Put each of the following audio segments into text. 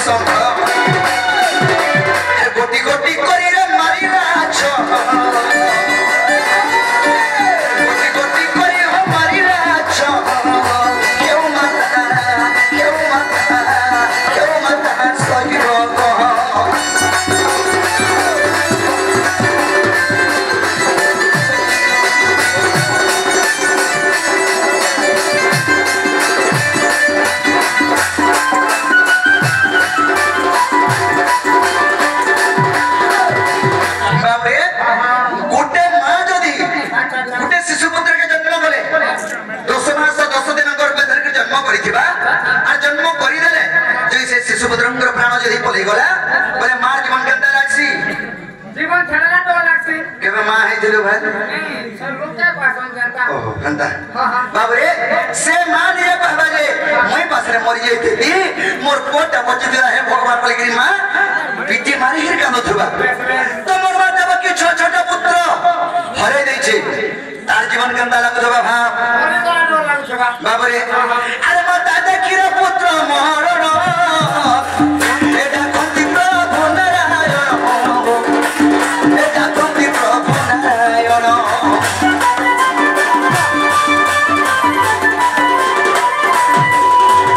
Some मां है दिलो भाई ओहो हंता बाबू रे से मां ने कहबा जे मई पास रे मरि जाइते मोर पोटा बचि दिला है भगवान पलगिरी मां पिटी मारी हिर कानो थबा तो मोर बा देव कि छोट छोट पुत्र हरे दै छे तार जीवन गंदा लागु थबा बाबू रे अरे माता देखि रे पुत्र मोहरण एटा कोंती प्रभु नारायण एटा कोंती प्रभु नारायण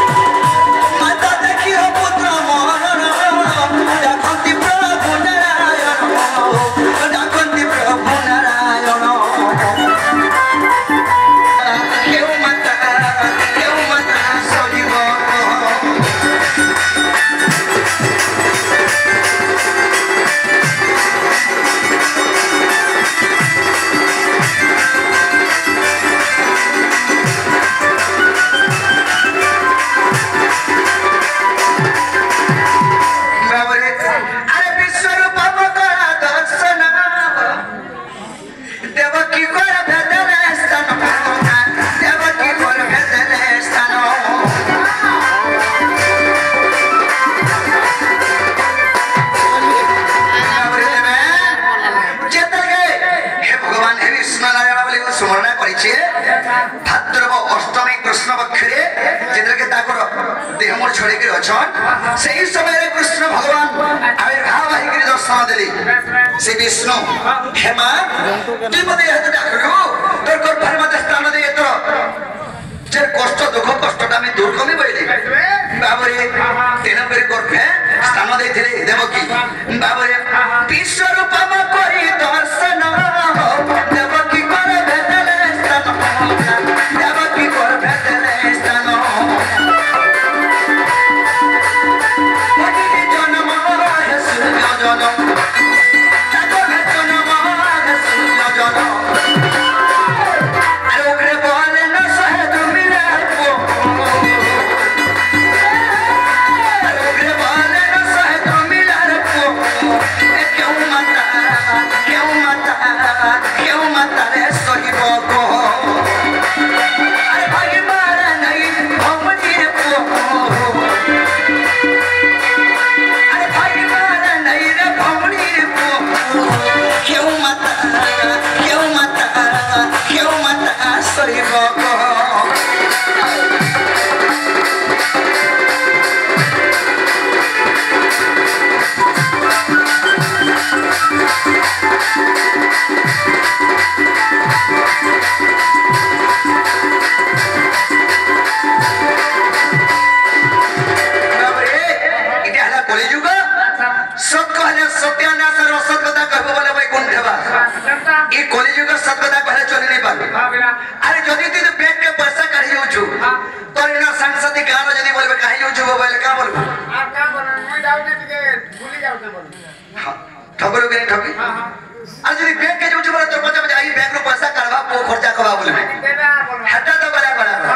माता देखि रे पुत्र मोहरण एटा कोंती प्रभु नारायण एटा कोंती प्रभु नारायण केउ माता सजीव भाद्रव अष्टमी कृष्ण पक्षरे जितरे के ताकर देह मोर छड़े के अछन सही समय रे कृष्ण भगवान आविर्भाव आइ के दर्शन देली से विष्णु हेमा तू मते हाथ डाकरो तोर कर पर मते स्थान दे तो जे कष्ट दुख कष्टटा में दूर कमी बइले बाबरे तेना करे करफे स्थान देथिले देवकी बाबरे विश्व रूपम करी दर्शन देवकी करे भेटले स्थान देवकी करे भेटले स्थान पति जन्म है सूर्य जन्म ताको जन्म है सूर्य जन्म अरे ओकरे बोले न सहे तुमी रे क्यों माता रे सही बको अरे भाई मारा नहीं भमनी रे अरे भाई मारा नहीं रे भमनी रे क्यों माता सही बको सत्यानाश और असत्यता कहबो बोले भाई कोन ठेबा ई कलियुग सत्यता कहले चली नहीं पाबे अरे जदी तू बैंक के पैसा काढी जाऊ छु तोर ना सांसद गान जदी बोलबे काहे जाऊ छु मोबाइल का बोलबो आ का बोल मैं जाऊ ने तिके भूली जाऊ ते बोल हां ठगरो के ठगी अरे जदी बैंक के जाऊ छु बोले तोर पचा जाई बैंक रो पैसा काढवा पो खर्चा करवा बोलबे हटा तो बड़ा बड़ा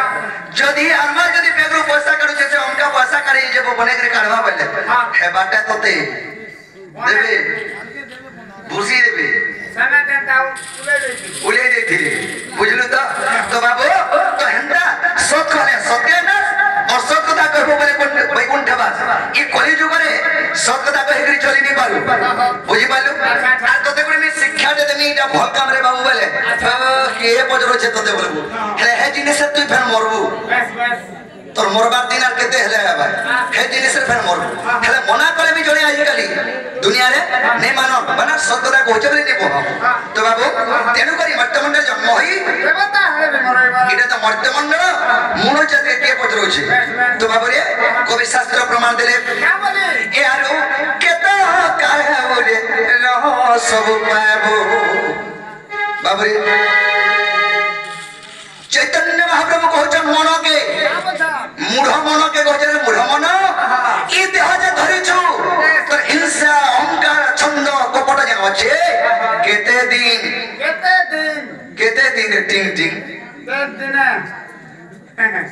जदी अरमा जदी बैंक रो पैसा काढु छे हमका पैसा काढी जेबो बने के काढवा बोले हे बाटा तोते देबे भूसी देबे सना देता उले देथिले बुझलु तो बाबू तो हेंदा सत कहले सत्यानाश और सत्यता कहबो बोले कोन बैकुंठबा ई कलियुग रे सत्यता कहि करी चली नहीं पालु बुझी पालु आ तोते कोनी शिक्षा दे देनी इटा भल काम रे बाबू बोले के पजरो छे तोते बोलबो हेले हे जिनिस तू फेर मरबू बस बस तोर मरबार दिन आर केते हेले बाबा हे जिनिस फेर मरबू हेले मना करे भी जणे आइ काली दुनिया रे नै मानो बना सत्यता कहचे बोले नेबो तो बाबू तेनु करी मर्त्यमंडल जन्म होई देवता हेले मरइबा इटा तो मर्त्यमंडल मूल जाते के पजरो छे तो बाबू रे कवि शास्त्र प्रमाण देले क्या बोले ए आरो केतो काहे बोले रहो सब पाबो बाबू रे चैतन्य महाप्रभु कहचन मन के मूढ़ मन के कहचन मूढ़ मन ई देह जे धरि छु तो हिंसा अहंकार छंद कपट जे अछि केते दिन टिंग टिंग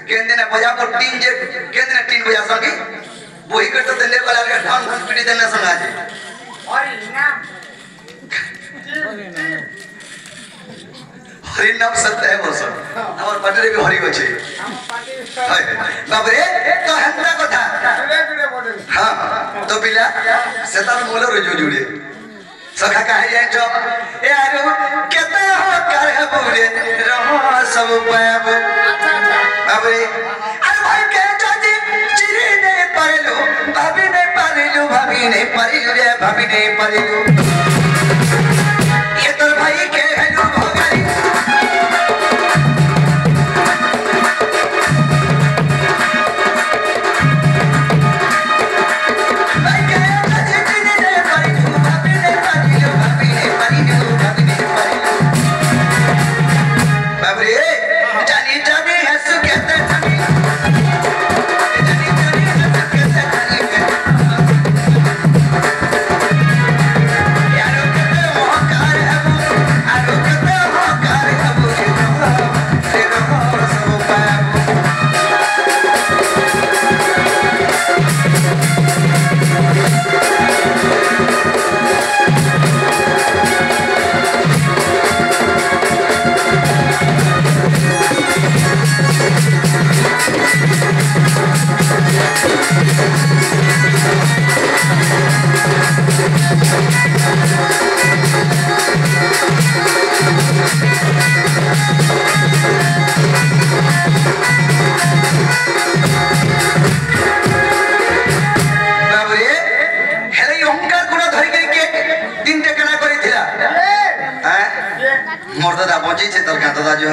केंदने बजा को टिंग जे केंदने टिंग बजा सकी बोही कर तो देले कला के ढंग पीड़ी देने संगा जे और नाम हरि नाम सत्य है बस हमर पार्टी भी हरि अछि बाप रे तो हंता कथा हां तो पिला सेतार मोल रे जो जुड़े सखा कहे जाए जो ए आरो केते हो कर बुरे रहो सब पाब बाप रे अरे भाई के जदी चिरी नहीं पारेलो भाभी नहीं पारेलो भाभी नहीं पारेलो रे भाभी नहीं पारेलो ये तोर भाई के हेलो भगाई मोर दादा बची छे तोर का दादा जो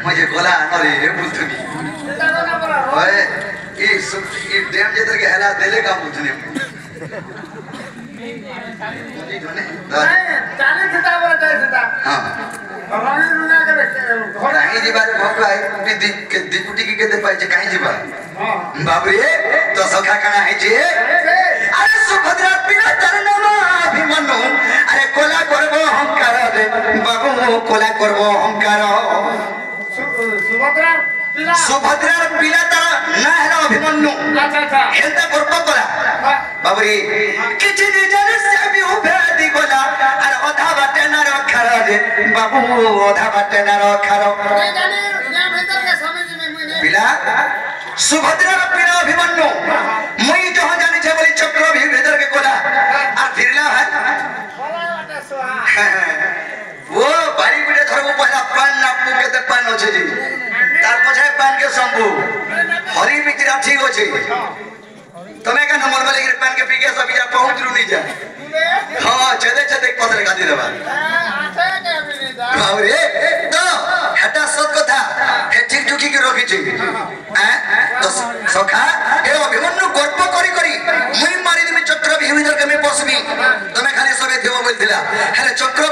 मुझे गोला अरे बुलथुनी ओए ई डैम जे तर के हला देले का बुलथुनी मुझे जोने चाले सीता बोला चाहे सीता हां रानी रुना के घर आई जी बारे भोक आई दीपुटी के केते पाई छे काई जीबा हां बाप रे तो सखा काना है जे अरे सुभद्रा बिना चरणमा अभिमन्यु अरे कोला करबो हंकार रे बाबू कोला करबो हंकार सुभद्रा पिला तारा ना हेला अभिमन्यु अच्छा अच्छा हेलता करबो कोला बाबू रे किछि निजन से भी उभेदी कोला अरे ओधा बाटे ना रखार रे बाबू ओधा बाटे ना रखार नहीं जाने या भीतर के समझ में मुने पिला सुभद्रा पिला अभिमन्यु मुई जो जाने छे बोली चक्र भी भीतर के कोला आ फिरला है वो बारी बिडे थरबो पहला पान ना पुके ते पान होछे जी तार पछे पान के शंभू हरि मित्रा ठीक होछे तमे का नंबर वाले के पान के पीके सब जा पहुंच रु नहीं जा हां चले चले पत्थर गादी देबा बाबू रे तो हटा सत कथा हे ठीक टुकी के रखी छी हैं तो सखा ए अभिमन्यु गर्व करी करी मुई मारी देबी चक्र भी भीतर के मैं पसबी तमे खाली सबे देबो बोलथिला हेले चक्र